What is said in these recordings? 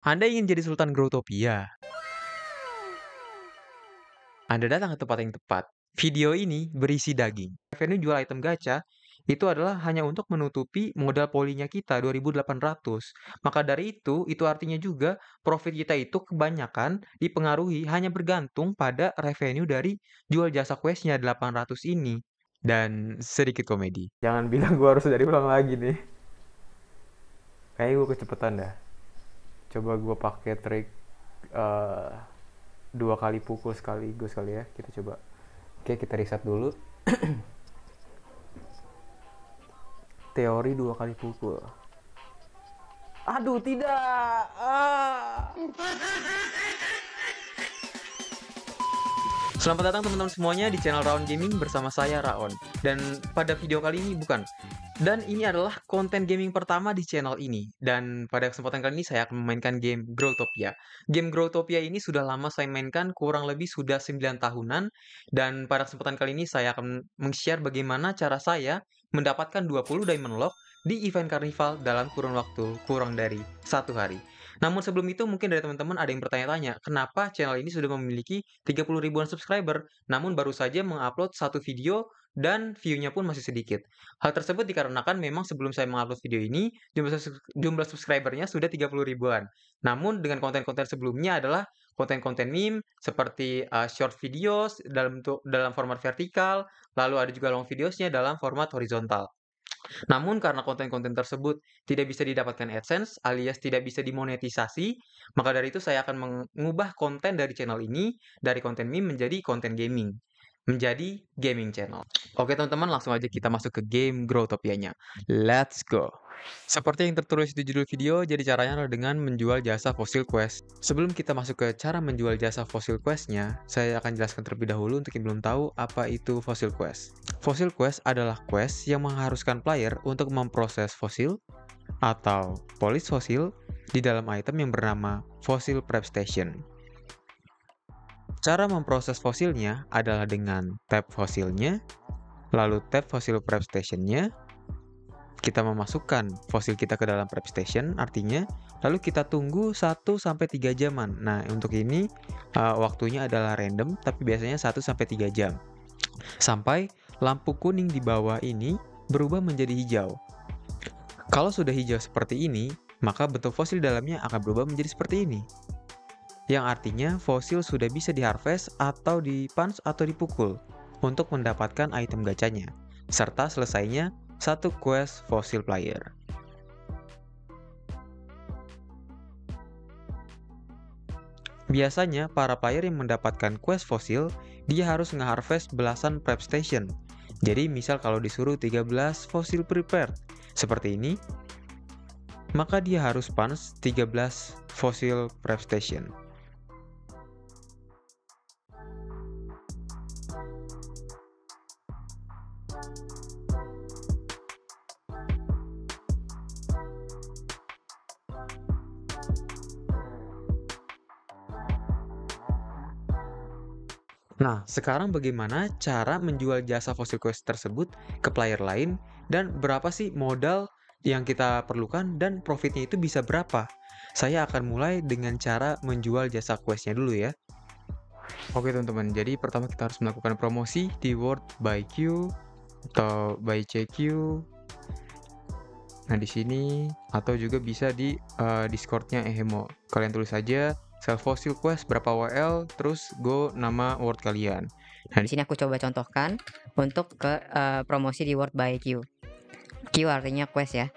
Anda ingin jadi Sultan Growtopia? Anda datang ke tempat yang tepat. Video ini berisi daging. Revenue jual item gacha itu adalah hanya untuk menutupi modal polinya kita 2.800. Maka dari itu artinya juga profit kita itu kebanyakan dipengaruhi hanya bergantung pada revenue dari jual jasa questnya 800 ini. Dan sedikit komedi. Jangan bilang gua harus dari ulang lagi nih. Kayaknya gue kecepatan dah. Coba gue pakai trik eh, 2 kali pukul sekaligus kali ya. Kita coba. Oke, kita reset dulu. Teori 2 kali pukul. Aduh, tidak. Selamat datang teman-teman semuanya di channel Raon Gaming bersama saya Raon. Dan pada video kali ini Dan ini adalah konten gaming pertama di channel ini. Dan pada kesempatan kali ini saya akan memainkan game Growtopia. Game Growtopia ini sudah lama saya mainkan, kurang lebih sudah 9 tahunan. Dan pada kesempatan kali ini saya akan meng-share bagaimana cara saya mendapatkan 20 Diamond Lock di event Carnival dalam kurun waktu kurang dari 1 hari. Namun sebelum itu mungkin dari teman-teman ada yang bertanya-tanya, kenapa channel ini sudah memiliki 30 ribuan subscriber, namun baru saja mengupload satu video dan view-nya pun masih sedikit. Hal tersebut dikarenakan memang sebelum saya mengupload video ini, jumlah subscribernya sudah 30 ribuan. Namun dengan konten-konten sebelumnya adalah konten-konten meme seperti short videos dalam format vertikal, lalu ada juga long videosnya dalam format horizontal. Namun karena konten-konten tersebut tidak bisa didapatkan AdSense alias tidak bisa dimonetisasi, maka dari itu saya akan mengubah konten dari channel ini dari konten meme menjadi konten gaming. Menjadi gaming channel. Oke teman-teman, langsung aja kita masuk ke game Growtopianya. Let's go! Seperti yang tertulis di judul video, jadi caranya adalah dengan menjual jasa Fossil Quest. Sebelum kita masuk ke cara menjual jasa Fossil Quest-nya, saya akan jelaskan terlebih dahulu untuk yang belum tahu apa itu Fossil Quest. Fossil Quest adalah quest yang mengharuskan player untuk memproses fosil atau polish fosil di dalam item yang bernama Fossil Prep Station. Cara memproses fosilnya adalah dengan tab fosilnya, lalu tab Fossil Prep Station-nya, kita memasukkan fosil kita ke dalam prep station, artinya lalu kita tunggu 1-3 jaman. Nah, untuk ini waktunya adalah random, tapi biasanya 1-3 jam. Sampai lampu kuning di bawah ini berubah menjadi hijau. Kalau sudah hijau seperti ini, maka bentuk fosil dalamnya akan berubah menjadi seperti ini. Yang artinya fosil sudah bisa diharvest atau dipunch atau dipukul untuk mendapatkan item gacanya, serta selesainya satu quest fosil player. Biasanya, para player yang mendapatkan quest fosil, dia harus nge-harvest belasan prep station. Jadi, misal kalau disuruh 13 fosil prepared, seperti ini, maka dia harus punch 13 fosil prep station. Nah, sekarang bagaimana cara menjual jasa Fossil Quest tersebut ke player lain dan berapa sih modal yang kita perlukan dan profitnya itu bisa berapa? Saya akan mulai dengan cara menjual jasa questnya dulu ya. Oke teman-teman, jadi pertama kita harus melakukan promosi di World by Q atau by CQ. Nah di sini atau juga bisa di Discordnya Ehemo. Kalian tulis saja sell fossil quest berapa WL, terus go nama word kalian. Nah, di sini aku coba contohkan untuk ke promosi di World by Q. Q artinya quest ya.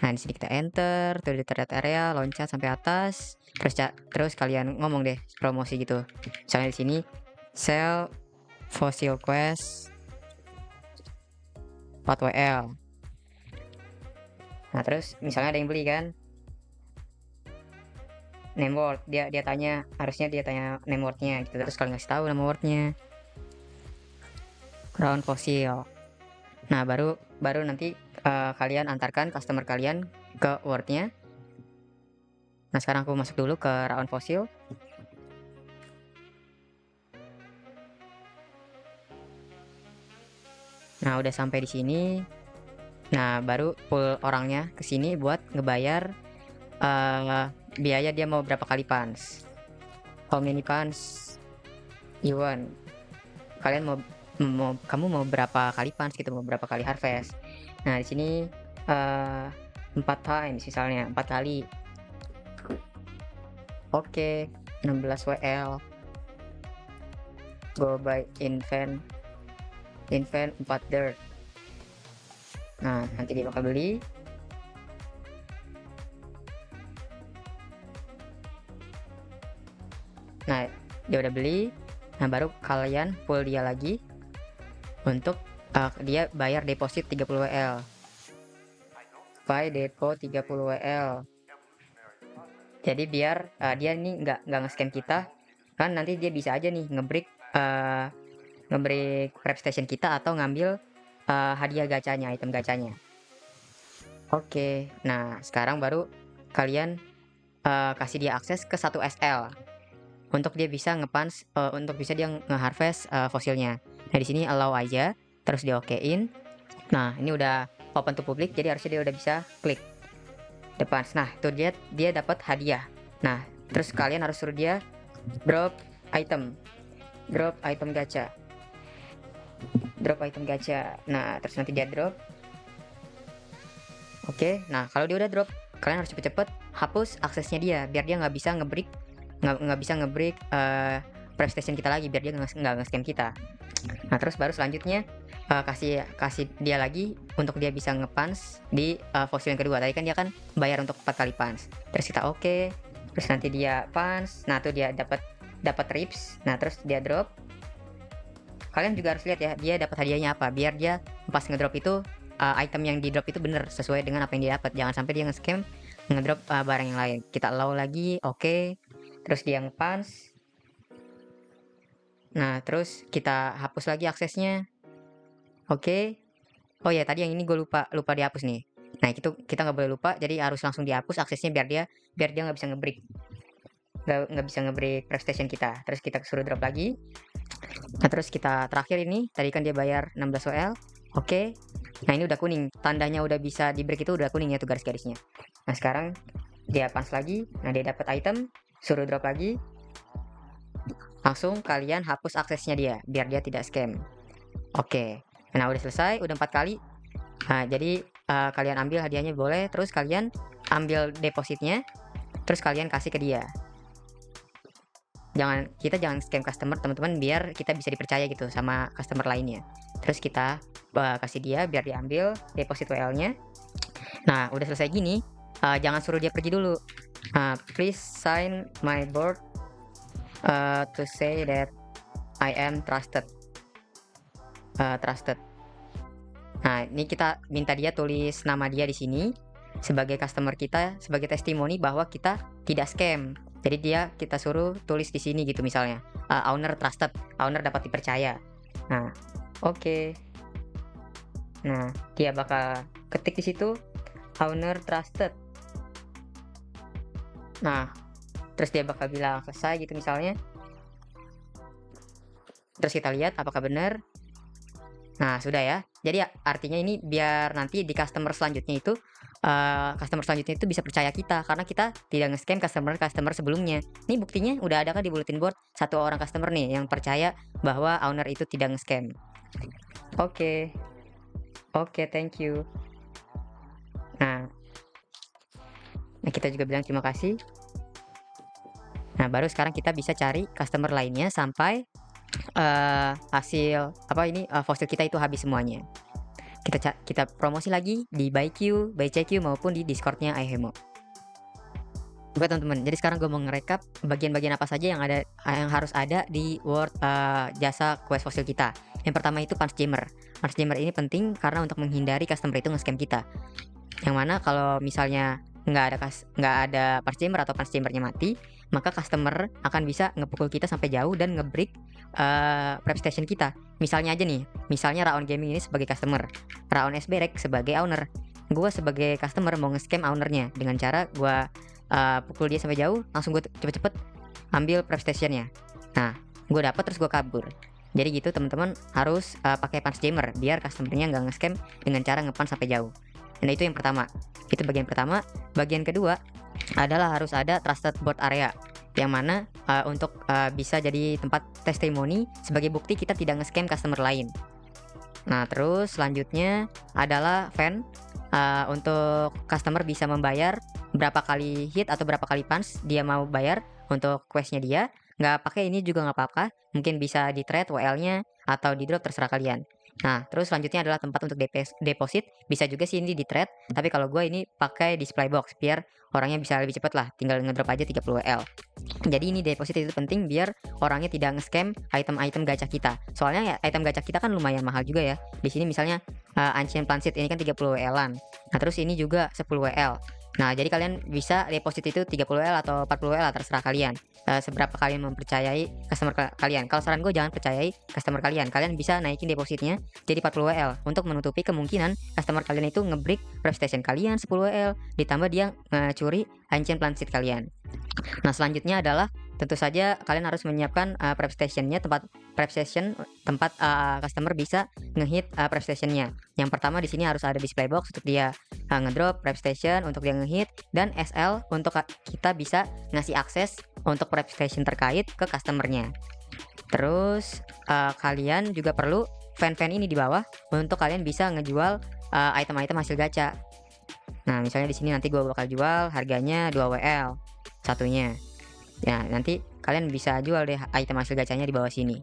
Nah, di sini kita enter to the target area, loncat sampai atas, terus kalian ngomong deh promosi gitu. Misalnya di sini sell fossil quest 4 WL. Nah, terus misalnya ada yang beli kan, name word, dia tanya, harusnya dia tanya name wordnya gitu, terus kalian ngasih tahu nama wordnya Raon fosil. Nah, baru nanti kalian antarkan customer kalian ke wordnya. Nah, sekarang aku masuk dulu ke Raon fosil. Nah, udah sampai di sini. Nah, baru pull orangnya ke sini buat ngebayar biaya dia mau berapa kali punch. How many punch you want? Kalian kamu mau berapa kali punch gitu, mau berapa kali harvest. Nah, di sini 4 times misalnya, 4 kali. Oke, 16 WL. Go by invent 4 dirt. Nah, nanti dia bakal beli. Nah, dia udah beli. Nah, baru kalian pull dia lagi untuk dia bayar deposit 30 WL. Buy depo 30 WL. Jadi biar dia nih nggak nge-scam kita, kan nanti dia bisa aja nih ngebreak prep station kita atau ngambil hadiah gacanya, item gacanya. Oke, nah sekarang baru kalian kasih dia akses ke 1 SL untuk dia bisa untuk bisa dia nge-harvest fosilnya. Nah, di sini allow aja, terus dia okein. Nah, ini udah open to public, jadi harusnya dia udah bisa klik depan. Nah, itu dia dapat hadiah. Nah, terus kalian harus suruh dia drop item gacha. Nah, terus nanti dia drop. Oke, nah kalau dia udah drop, kalian harus cepet-cepet hapus aksesnya dia biar dia nggak bisa ngebreak prep station kita lagi, biar dia nggak nge-scam kita. Nah, terus baru selanjutnya kasih dia lagi untuk dia bisa nge-punch di fosil yang kedua. Tadi kan dia kan bayar untuk 4 kali punch. Terus kita oke. Terus nanti dia punch. Nah, tuh dia dapat rips. Nah, terus dia drop. Kalian juga harus lihat ya, dia dapat hadiahnya apa, biar dia pas ngedrop itu item yang di drop itu bener sesuai dengan apa yang dia dapat. Jangan sampai dia nge-scam ngedrop barang yang lain. Kita allow lagi, oke. Terus dia nge-punch. Nah, terus kita hapus lagi aksesnya. Oke. Oh ya, tadi yang ini gue lupa dihapus nih. Nah, itu kita nggak boleh lupa, jadi harus langsung dihapus aksesnya biar dia nggak bisa ngebreak. Nggak bisa ngebreak prep station kita. Terus kita suruh drop lagi. Nah, terus kita terakhir ini, tadi kan dia bayar 16 WL. Oke. Nah, ini udah kuning. Tandanya udah bisa di break itu udah kuning ya tuh garis-garisnya. Nah, sekarang dia punch lagi. Nah, dia dapat item, suruh drop lagi. Langsung kalian hapus aksesnya dia biar dia tidak scam. Oke. Nah, udah selesai, udah 4 kali. Nah, jadi kalian ambil hadiahnya boleh, terus kalian ambil depositnya, terus kalian kasih ke dia. Kita jangan scam customer, teman-teman, biar kita bisa dipercaya gitu sama customer lainnya. Terus kita kasih dia biar diambil deposit WL-nya. Nah, udah selesai gini, jangan suruh dia pergi dulu. Please sign my board to say that I am trusted. Nah, ini kita minta dia tulis nama dia di sini sebagai customer kita, sebagai testimoni bahwa kita tidak scam. Jadi kita suruh tulis di sini gitu misalnya, owner trusted, owner dapat dipercaya. Nah, oke. Nah, dia bakal ketik di situ owner trusted. Nah, terus dia bakal bilang selesai gitu misalnya. Terus kita lihat apakah benar. Nah, sudah ya. Jadi artinya ini biar nanti di customer selanjutnya itu bisa percaya kita karena kita tidak nge-scam customer sebelumnya. Ini buktinya udah ada kan di bulletin board, 1 orang customer nih yang percaya bahwa owner itu tidak nge-scam. Oke, thank you. Nah, kita juga bilang terima kasih. Nah, baru sekarang kita bisa cari customer lainnya sampai hasil fosil kita itu habis semuanya. Kita promosi lagi di ByQ, ByCQ maupun di Discordnya iHemo. Oke teman-teman, jadi sekarang gue mau ngerekap bagian-bagian apa saja yang harus ada di World jasa quest fosil kita. Yang pertama itu punch jammer. Punch jammer ini penting karena untuk menghindari customer itu nge-scam kita. Yang mana kalau misalnya nggak ada punch jammer atau punch jammernya mati, maka customer akan bisa ngepukul kita sampai jauh dan ngebreak prep station kita. Misalnya aja nih, misalnya Raon Gaming ini sebagai customer, Raon SBRek sebagai owner. Gue sebagai customer mau nge-scam ownernya dengan cara gue pukul dia sampai jauh, langsung gue cepet-cepet ambil prep stationnya. Nah, gue dapat terus gue kabur. Jadi gitu teman-teman, harus pakai punch jammer biar customernya nggak nge-scam dengan cara nge-punch sampai jauh. Nah, itu yang pertama. Itu bagian pertama. Bagian kedua, adalah harus ada trusted board area, yang mana untuk bisa jadi tempat testimoni sebagai bukti kita tidak nge-scam customer lain. Nah, terus selanjutnya adalah fan, untuk customer bisa membayar berapa kali hit atau berapa kali punch dia mau bayar untuk quest-nya dia. Nggak pakai ini juga nggak apa-apa, mungkin bisa di-trade WL-nya atau di-drop, terserah kalian. Nah, terus selanjutnya adalah tempat untuk deposit, bisa juga sih ini di-trade, tapi kalau gue ini pakai display box biar orangnya bisa lebih cepat lah, tinggal ngedrop aja 30 WL. Jadi ini deposit itu penting biar orangnya tidak nge-scam item-item gacha kita. Soalnya ya item gacha kita kan lumayan mahal juga ya. Di sini misalnya Ancient Plancet ini kan 30 WL-an. Nah, terus ini juga 10 WL. Nah, jadi kalian bisa deposit itu 30 WL atau 40 WL, terserah kalian. Seberapa kalian mempercayai customer kalian. Kalau saran gue jangan percayai customer kalian. Kalian bisa naikin depositnya jadi 40 WL untuk menutupi kemungkinan customer kalian itu nge-break prep station kalian 10 WL, ditambah dia ngecuri Ancient Plancet kalian. Nah, selanjutnya adalah tentu saja kalian harus menyiapkan prep stationnya, tempat customer bisa ngehit prep stationnya. Yang pertama di sini harus ada display box untuk dia ngedrop prep station, untuk dia ngehit, dan SL untuk kita bisa ngasih akses untuk prep station terkait ke customernya. Terus kalian juga perlu fan-fan ini di bawah untuk kalian bisa ngejual item-item hasil gacha. Nah, misalnya di sini nanti gue bakal jual harganya 2 WL satunya. Ya, nanti kalian bisa jual deh item hasil gacanya di bawah sini.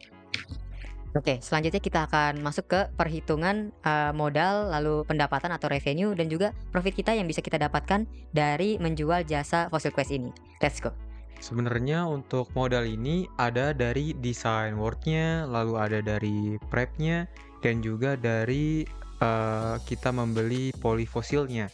Oke, selanjutnya kita akan masuk ke perhitungan modal, lalu pendapatan atau revenue, dan juga profit kita yang bisa kita dapatkan dari menjual jasa Fossil Quest ini. Let's go. Sebenarnya untuk modal ini ada dari desain wordnya, lalu ada dari prepnya, dan juga dari kita membeli polifosilnya.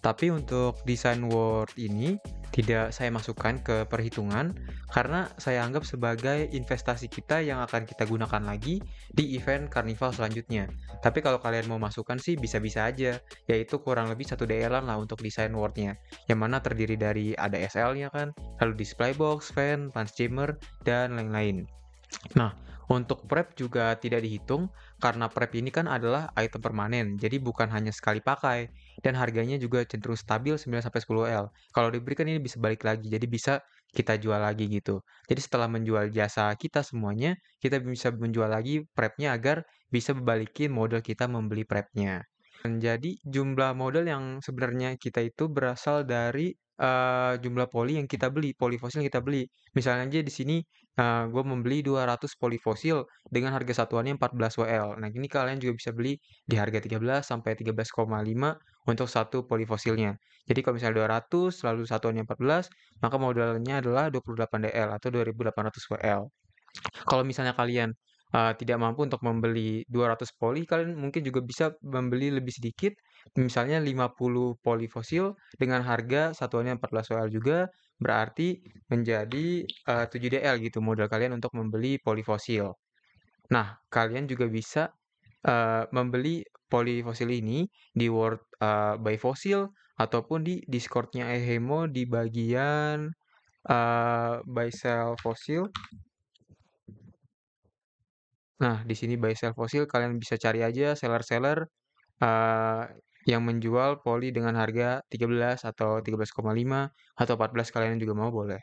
Tapi untuk desain word ini tidak saya masukkan ke perhitungan karena saya anggap sebagai investasi kita yang akan kita gunakan lagi di event karnival selanjutnya. Tapi kalau kalian mau masukkan sih bisa-bisa aja, yaitu kurang lebih 1 DL-an lah untuk desain wordnya, yang mana terdiri dari ada SL-nya kan, lalu display box, fan, punch jammer, dan lain-lain. Nah, untuk prep juga tidak dihitung karena prep ini kan adalah item permanen, jadi bukan hanya sekali pakai dan harganya juga cenderung stabil 9-10 L. Kalau diberikan ini bisa balik lagi, jadi bisa kita jual lagi gitu. Jadi setelah menjual jasa kita semuanya, kita bisa menjual lagi prepnya agar bisa balikin modal kita membeli prepnya. Dan jadi jumlah modal yang sebenarnya kita itu berasal dari jumlah poli yang kita beli, poli fosil yang kita beli. Misalnya aja di sini gue membeli 200 poli fosil dengan harga satuannya 14 WL. Nah, ini kalian juga bisa beli di harga 13 sampai 13,5 untuk satu poli fosilnya. Jadi kalau misalnya 200 lalu satuannya 14, maka modalnya adalah 28 DL atau 2.800 WL. Kalau misalnya kalian tidak mampu untuk membeli 200 poli, kalian mungkin juga bisa membeli lebih sedikit, misalnya 50 poli fosil dengan harga satuannya 14 WL juga, berarti menjadi 7 DL gitu modal kalian untuk membeli poli fosil. Nah, kalian juga bisa membeli poli fosil ini di World by Fossil ataupun di Discord-nya Ehemo di bagian buy sell fosil. Nah, di sini buy sell fosil kalian bisa cari aja seller-seller yang menjual poli dengan harga 13 atau 13,5 atau 14 kalian juga mau boleh.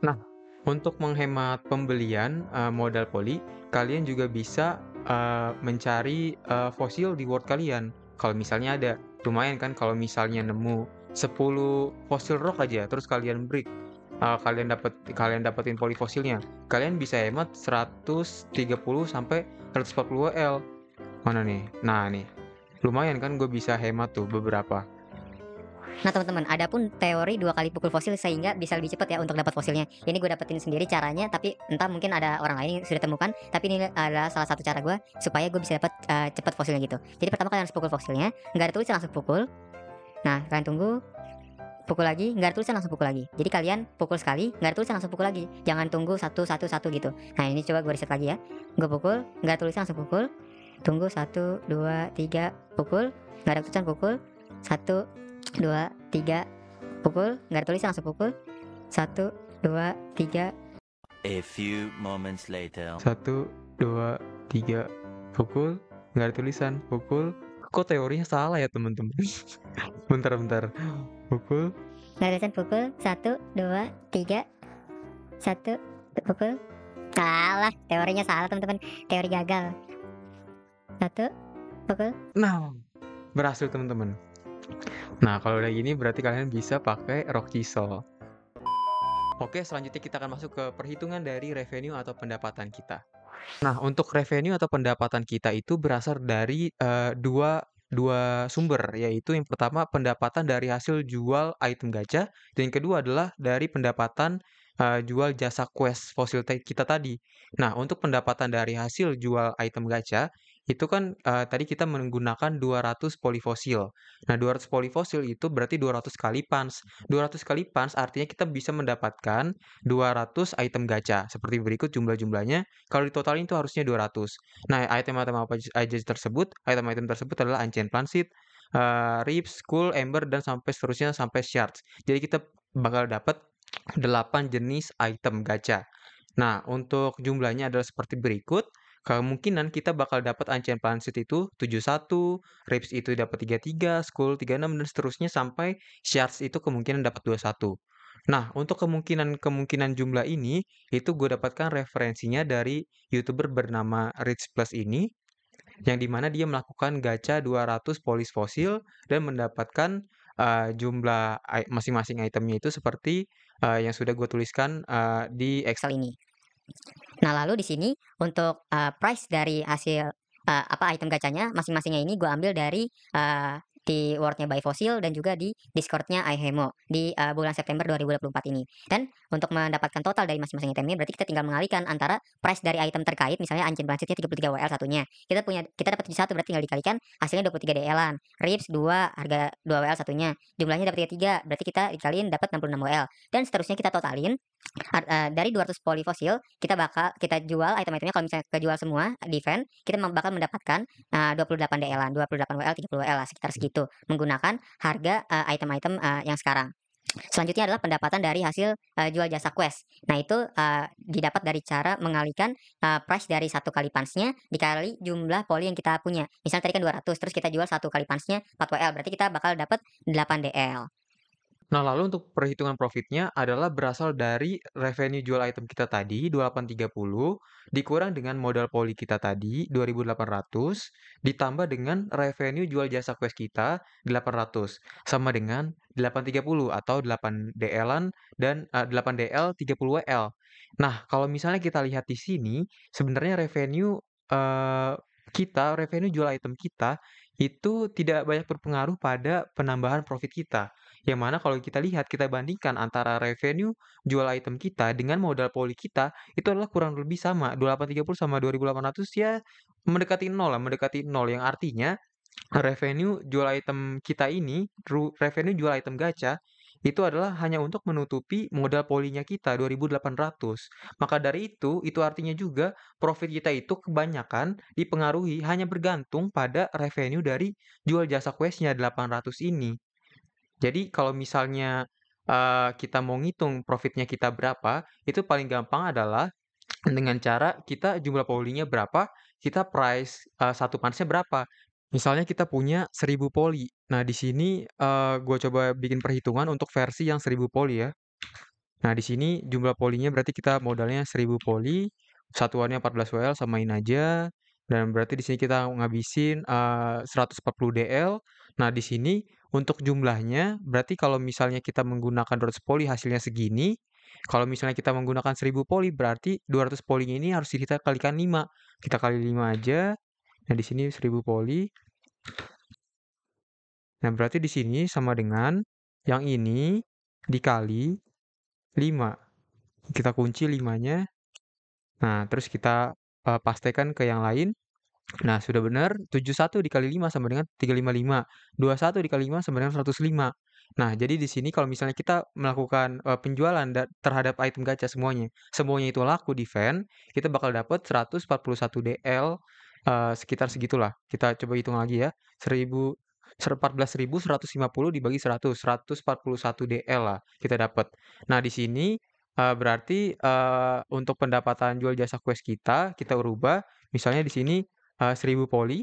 Nah, untuk menghemat pembelian modal poli, kalian juga bisa mencari fosil di world kalian. Kalau misalnya ada, lumayan kan kalau misalnya nemu 10 fosil rock aja, terus kalian break, kalian dapetin poli fosilnya, kalian bisa hemat 130 sampai 140 WL. Mana nih? Nah nih, lumayan kan gue bisa hemat tuh beberapa. Nah, teman-teman, ada pun teori 2 kali pukul fosil sehingga bisa lebih cepat ya untuk dapat fosilnya. Ini gue dapetin sendiri caranya, tapi entah mungkin ada orang lain yang sudah temukan, tapi ini adalah salah satu cara gue supaya gue bisa dapat cepat fosilnya gitu. Jadi pertama kalian harus pukul fosilnya, nggak ada tulisan langsung pukul. Nah, kalian tunggu, pukul lagi, nggak ada tulisan langsung pukul lagi. Jadi kalian pukul sekali, nggak ada tulisan langsung pukul lagi. Jangan tunggu satu gitu. Nah, ini coba gue reset lagi ya. Gue pukul, nggak ada tulisan langsung pukul. Tunggu 1, 2, 3, pukul, nggak ada tulisan pukul. 1, 2, 3, pukul, nggak ada tulisan langsung pukul. 1, 2, 3. A few moments later. 1, 2, 3, pukul, nggak ada tulisan, pukul. Kok teorinya salah ya teman-teman? Bentar. Pukul, Balasan pukul 1, 2, 3. 1 pukul. Salah, teorinya salah teman-teman. Teori gagal. 1 pukul. Nah, berhasil teman-teman. Nah, kalau udah gini berarti kalian bisa pakai Rock Chisel. Oke, selanjutnya kita akan masuk ke perhitungan dari revenue atau pendapatan kita. Nah, untuk revenue atau pendapatan kita itu berasal dari dua sumber, yaitu yang pertama pendapatan dari hasil jual item gacha, dan yang kedua adalah dari pendapatan jual jasa quest fossil kita tadi. Nah, untuk pendapatan dari hasil jual item gacha, itu kan tadi kita menggunakan 200 polifosil. Nah, 200 polifosil itu berarti 200 kali punch. 200 kali punch artinya kita bisa mendapatkan 200 item gacha. Seperti berikut jumlah-jumlahnya. Kalau ditotalin itu harusnya 200. Nah, item-item apa aja tersebut? Item-item tersebut adalah Ancient Plant Seed, Ribs, Skull, Ember, dan sampai seterusnya sampai Shards. Jadi kita bakal dapat 8 jenis item gacha. Nah, untuk jumlahnya adalah seperti berikut. Kemungkinan kita bakal dapat Ancient Plant Seed itu 71, Ribs itu dapat 33, Skull 36, dan seterusnya sampai Shards itu kemungkinan dapat 21. Nah, untuk kemungkinan jumlah ini, itu gue dapatkan referensinya dari YouTuber bernama Rich Plus ini, yang dimana dia melakukan gacha 200 polis fosil dan mendapatkan jumlah masing-masing itemnya itu seperti yang sudah gue tuliskan di Excel Excel ini. Nah, lalu di sini untuk price dari hasil item gacanya masing-masingnya ini gue ambil dari di Word-nya by Fossil dan juga di Discord-nya iHemo di bulan September 2024 ini. Dan untuk mendapatkan total dari masing-masing itemnya berarti kita tinggal mengalihkan antara price dari item terkait, misalnya Ancient Plant-nya 33 WL satunya. Kita dapat 71 berarti tinggal dikalikan hasilnya 23 DL-an. Ribs 2 harga 2 WL satunya. Jumlahnya dapat 33 berarti kita dikaliin dapat 66 WL. Dan seterusnya kita totalin dari 200 polifosil kita jual item-itemnya, kalau misalnya kejual semua di event kita bakal mendapatkan 28 DL-an, 28 WL, 30 WL lah, sekitar segitu menggunakan harga item-item yang sekarang. Selanjutnya adalah pendapatan dari hasil jual jasa quest. Nah, itu didapat dari cara mengalihkan price dari satu kali punch-nya dikali jumlah poli yang kita punya. Misalnya tadi kan 200, terus kita jual satu kali punch-nya 4 WL, berarti kita bakal dapat 8 DL. Nah, lalu untuk perhitungan profitnya adalah berasal dari revenue jual item kita tadi, 2830, dikurang dengan modal poli kita tadi, 2800, ditambah dengan revenue jual jasa quest kita, 800, sama dengan 830 atau 8 DL-an dan 8 DL 30 WL. Nah, kalau misalnya kita lihat di sini, sebenarnya revenue jual item kita itu tidak banyak berpengaruh pada penambahan profit kita. Yang mana kalau kita lihat, kita bandingkan antara revenue jual item kita dengan modal poli kita, itu adalah kurang lebih sama. 2830 sama 2800 ya mendekati nol lah, mendekati nol. Yang artinya revenue jual item kita ini, revenue jual item gacha, itu adalah hanya untuk menutupi modal polinya kita 2800. Maka dari itu artinya juga profit kita itu kebanyakan dipengaruhi hanya bergantung pada revenue dari jual jasa quest-nya 800 ini. Jadi kalau misalnya kita mau ngitung profitnya kita berapa, itu paling gampang adalah dengan cara kita jumlah polinya berapa, kita price satu punch-nya berapa. Misalnya kita punya 1000 poli. Nah, di sini gue coba bikin perhitungan untuk versi yang 1000 poli ya. Nah, di sini jumlah polinya berarti kita modalnya 1000 poli, satuannya 14 WL, samain aja. Dan berarti di sini kita ngabisin 140 DL. Nah, di sini untuk jumlahnya berarti kalau misalnya kita menggunakan 200 poli hasilnya segini. Kalau misalnya kita menggunakan 1000 poli berarti 200 poli ini harus kita kalikan 5. Kita kali 5 aja. Nah, di sini 1000 poli. Nah, berarti di sini sama dengan yang ini dikali 5. Kita kunci 5-nya. Nah, terus kita pastekan ke yang lain. Nah, sudah benar, 71 dikali 5 sama dengan 355. 21 dikali 5 sama dengan 105. Nah, jadi di sini kalau misalnya kita melakukan penjualan terhadap item gacha semuanya itu laku di event, kita bakal dapat 141 DL, sekitar segitulah. Kita coba hitung lagi ya. 14.150 dibagi 100, 141 DL lah kita dapat. Nah, di sini berarti untuk pendapatan jual jasa quest kita rubah, misalnya di sini 1000 poli.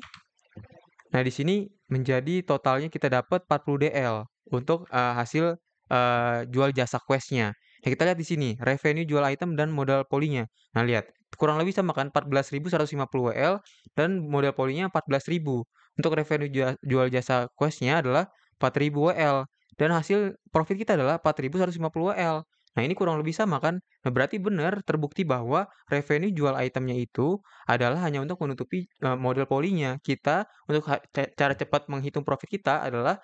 Nah, di sini menjadi totalnya kita dapat 40 DL untuk hasil jual jasa quest-nya. Nah, kita lihat di sini, revenue jual item dan modal polinya. Nah, lihat, kurang lebih sama kan, 14.150 WL dan modal polinya 14.000. Untuk revenue jual jasa quest-nya adalah 4.000 WL dan hasil profit kita adalah 4.150 WL. Nah, ini kurang lebih sama kan? Nah, berarti benar terbukti bahwa revenue jual itemnya itu adalah hanya untuk menutupi modal polinya. Kita untuk cara cepat menghitung profit kita adalah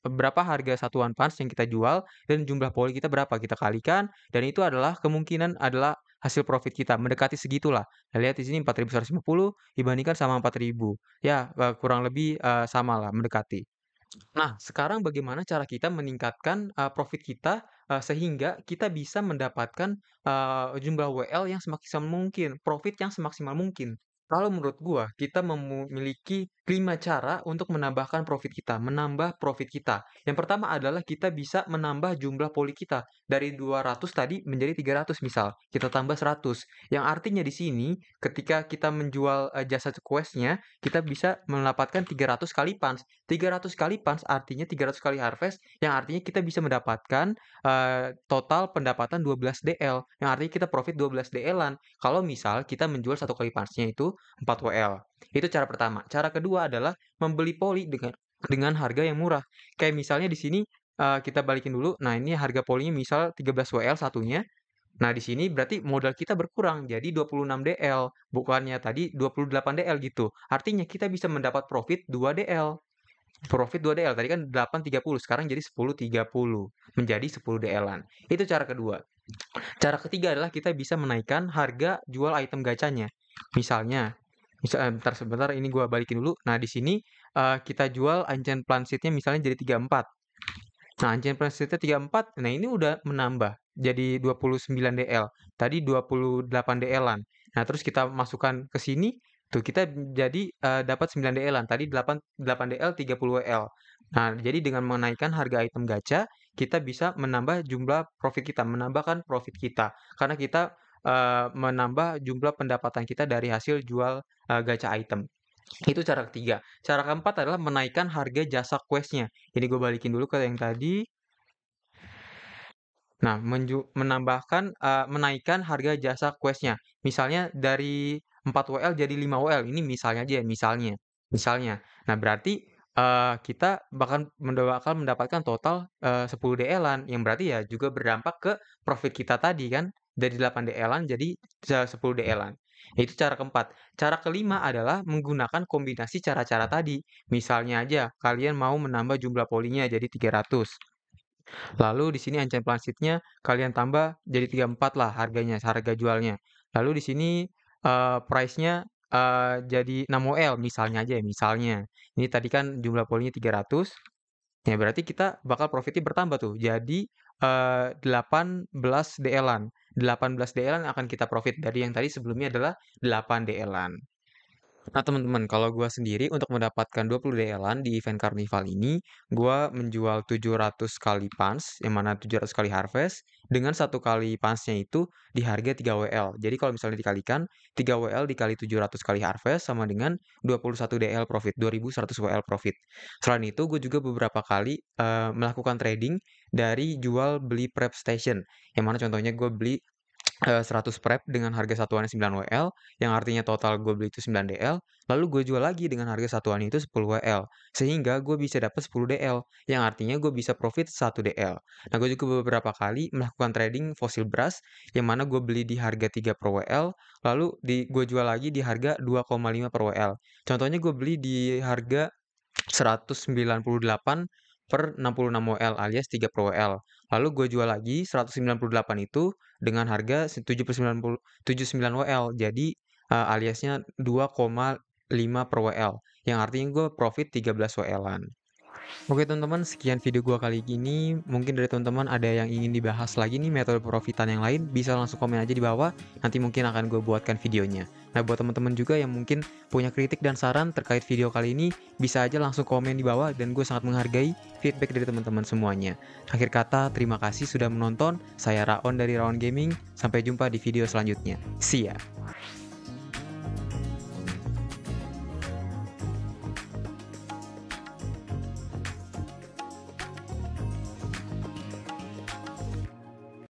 berapa harga satuan pans yang kita jual dan jumlah poli kita berapa kita kalikan, dan itu adalah kemungkinan adalah hasil profit kita mendekati segitulah. Nah, lihat di sini 4.150 dibandingkan sama 4.000. Ya, kurang lebih samalah mendekati. Nah, sekarang bagaimana cara kita meningkatkan profit kita sehingga kita bisa mendapatkan jumlah WL yang semaksimal mungkin, profit yang semaksimal mungkin. Kalau menurut gua, kita memiliki 5 cara untuk menambahkan profit kita, menambah profit kita. Yang pertama adalah kita bisa menambah jumlah poli kita dari 200 tadi menjadi 300 misal, kita tambah 100. Yang artinya di sini ketika kita menjual jasa quest-nya, kita bisa mendapatkan 300 kali pans. 300 kali pans artinya 300 kali harvest, yang artinya kita bisa mendapatkan total pendapatan 12 DL, yang artinya kita profit 12 DL-an. Kalau misal kita menjual satu kali pansnya itu 4 WL. Itu cara pertama. Cara kedua adalah membeli poli dengan harga yang murah. Kayak misalnya di sini kita balikin dulu. Nah, ini harga polinya misal 13 WL satunya. Nah, di sini berarti modal kita berkurang jadi 26 DL, bukannya tadi 28 DL gitu. Artinya kita bisa mendapat profit 2 DL. Profit 2 DL tadi kan 8.30, sekarang jadi 10.30 menjadi 10 DL-an. Itu cara kedua. Cara ketiga adalah kita bisa menaikkan harga jual item gacanya. Misalnya, bentar sebentar ini gua balikin dulu. Nah, di sini kita jual Ancient Plansitnya misalnya jadi 34. Nah, Ancient Plansitnya 34. Nah, ini udah menambah jadi 29 DL. Tadi 28 DL-an. Nah, terus kita masukkan ke sini tuh kita jadi dapat 9 DL-an. Tadi 8 DL 30 WL. Nah, jadi dengan menaikkan harga item gacha, kita bisa menambah jumlah profit kita, menambahkan profit kita. Karena kita menambah jumlah pendapatan kita dari hasil jual gacha item. Itu cara ketiga. Cara keempat adalah menaikkan harga jasa quest-nya. Ini gue balikin dulu ke yang tadi. Nah, menaikkan harga jasa quest-nya. Misalnya dari 4 WL jadi 5 WL. Ini misalnya aja ya, misalnya. Nah, berarti kita bakal mendapatkan total 10 DL-an, yang berarti ya juga berdampak ke profit kita tadi kan, dari 8 DL-an jadi 10 DL-an. Itu cara keempat. Cara kelima adalah menggunakan kombinasi cara-cara tadi. Misalnya aja kalian mau menambah jumlah polinya jadi 300. Lalu di sini Ancient Plansitnya kalian tambah jadi 34 lah harganya, harga jualnya. Lalu di sini price-nya jadi 6 WL misalnya aja ya, misalnya. Ini tadi kan jumlah polinya 300. Ya berarti kita bakal profitnya bertambah tuh. Jadi 18 DL-an. 18 DL-an akan kita profit dari yang tadi sebelumnya adalah 8 DL-an. Nah, teman-teman, kalau gua sendiri untuk mendapatkan 20 DL-an di event Carnival ini, gua menjual 700 kali pans, yang mana 700 kali harvest, dengan satu kali pansnya itu di harga 3 WL. Jadi kalau misalnya dikalikan, 3 WL dikali 700 kali harvest sama dengan 21 DL profit, 2100 WL profit. Selain itu, gue juga beberapa kali melakukan trading dari jual beli prep station, yang mana contohnya gue beli 100 prep dengan harga satuannya 9 WL, yang artinya total gue beli itu 9 DL, lalu gue jual lagi dengan harga satuannya itu 10 WL, sehingga gue bisa dapat 10 DL, yang artinya gue bisa profit 1 DL. Nah, gue juga beberapa kali melakukan trading fossil brush, yang mana gue beli di harga 3 per WL, lalu gue jual lagi di harga 2,5 per WL. Contohnya gue beli di harga 198 per 66 WL alias 3 per WL. Lalu gue jual lagi 198 itu dengan harga 79 WL. Jadi aliasnya 2,5 per WL. Yang artinya gue profit 13 WL-an. Oke teman-teman, sekian video gua kali ini. Mungkin dari teman-teman ada yang ingin dibahas lagi nih metode profitan yang lain, bisa langsung komen aja di bawah. Nanti mungkin akan gue buatkan videonya. Nah, buat teman-teman juga yang mungkin punya kritik dan saran terkait video kali ini, bisa aja langsung komen di bawah dan gue sangat menghargai feedback dari teman-teman semuanya. Akhir kata, terima kasih sudah menonton. Saya Raon dari Raon Gaming. Sampai jumpa di video selanjutnya. See ya.